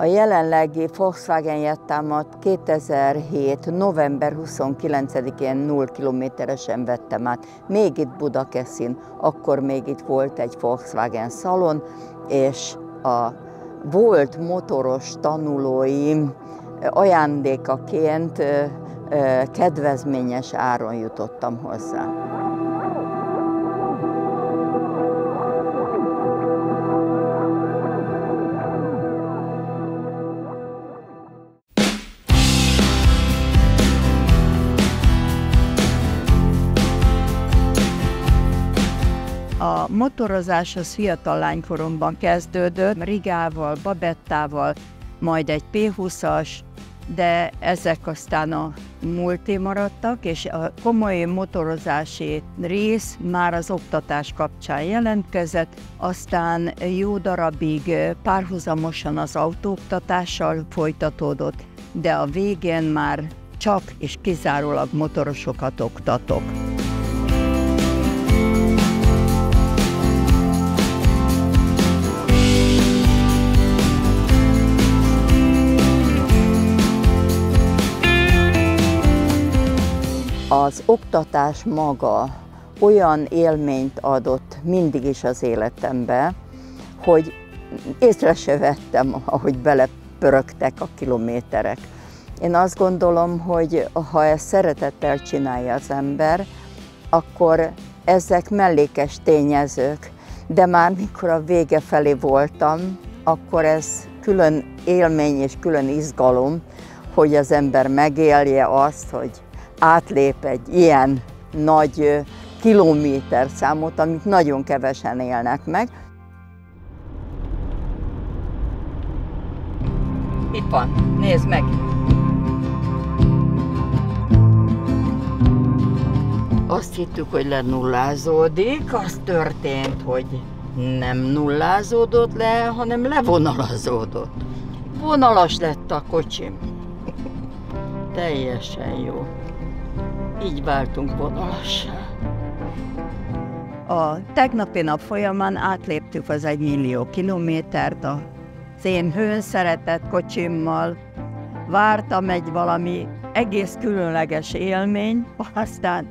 A jelenlegi Volkswagen Jettámat 2007. november 29-én 0 kilométeresen vettem át. Még itt Budakeszin, akkor még itt volt egy Volkswagen szalon, és a volt motoros tanulóim ajándékaként kedvezményes áron jutottam hozzá. A motorozás az fiatal lánykoromban kezdődött, Rigával, Babettával, majd egy P20-as, de ezek aztán a múlté maradtak, és a komoly motorozási rész már az oktatás kapcsán jelentkezett, aztán jó darabig párhuzamosan az autóoktatással folytatódott, de a végén már csak és kizárólag motorosokat oktatok. Az oktatás maga olyan élményt adott mindig is az életembe, hogy észre se vettem, ahogy belepörögtek a kilométerek. Én azt gondolom, hogy ha ezt szeretettel csinálja az ember, akkor ezek mellékes tényezők, de már mikor a vége felé voltam, akkor ez külön élmény és külön izgalom, hogy az ember megélje azt, hogy átlép egy ilyen nagy kilométerszámot, amit nagyon kevesen élnek meg. Itt van, nézd meg! Azt hittük, hogy lenullázódik, az történt, hogy nem nullázódott le, hanem levonalazódott. Vonalas lett a kocsim. Teljesen jó. Így váltunk vonalassá. A tegnapi nap folyamán átléptük az 1 millió kilométert az én hőnszeretett kocsimmal. Vártam egy valami egész különleges élmény, aztán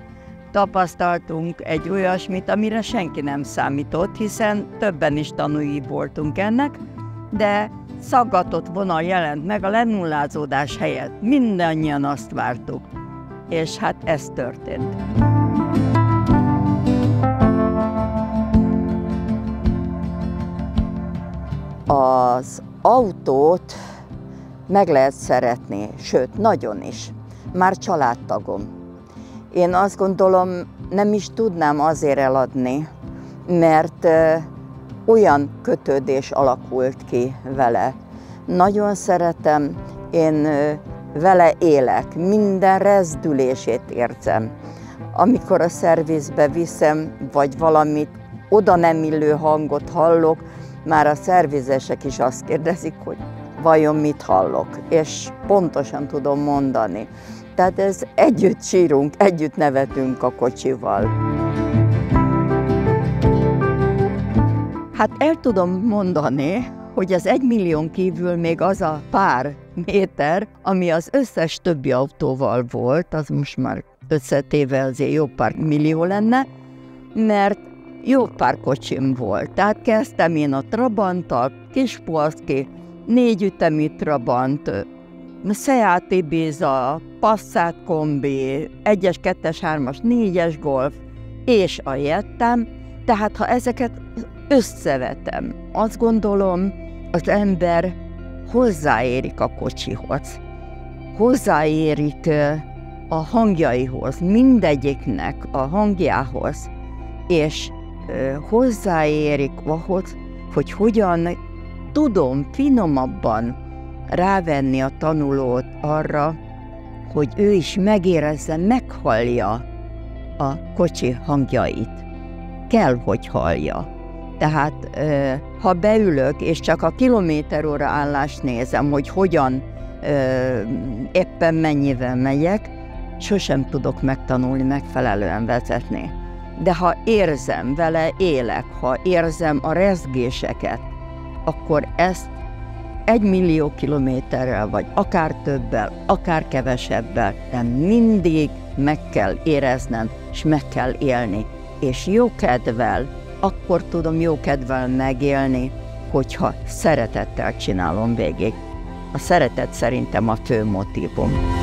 tapasztaltunk egy olyasmit, amire senki nem számított, hiszen többen is tanúi voltunk ennek, de szaggatott vonal jelent meg a lenullázódás helyett. Mindannyian azt vártuk. És hát ez történt. Az autót meg lehet szeretni, sőt, nagyon is. Már családtagom. Én azt gondolom, nem is tudnám azért eladni, mert olyan kötődés alakult ki vele. Nagyon szeretem, én vele élek, minden rezdülését érzem. Amikor a szervizbe viszem, vagy valamit oda nem illő hangot hallok, már a szervizesek is azt kérdezik, hogy vajon mit hallok, és pontosan tudom mondani. Tehát ez együtt sírunk, együtt nevetünk a kocsival. Hát el tudom mondani, hogy az 1 millión kívül még az a pár méter, ami az összes többi autóval volt, az most már összetéve azért jó pár millió lenne, mert jó pár kocsim volt. Tehát kezdtem én a Trabanttal, kis Polszki, 4 ütemű Trabant, Seat Ibiza, Passat kombi, 1-es, 2-es, 3-as, 4-es Golf és a Jettem. Tehát ha ezeket összevetem, azt gondolom, az ember hozzáérik a kocsihoz, hozzáérik a hangjaihoz, mindegyiknek a hangjához, és hozzáérik ahhoz, hogy hogyan tudom finomabban rávenni a tanulót arra, hogy ő is megérezze, meghallja a kocsi hangjait. Kell, hogy hallja. Tehát ha beülök, és csak a kilométeróra állást nézem, hogy hogyan éppen mennyivel megyek, sosem tudok megtanulni megfelelően vezetni. De ha érzem, vele élek, ha érzem a rezgéseket, akkor 1 millió kilométerrel, vagy akár többel, akár kevesebbel, de mindig meg kell éreznem, és meg kell élni. És jó kedvel, akkor tudom jó kedvel megélni, hogyha szeretettel csinálom végig. A szeretet szerintem a fő motívum.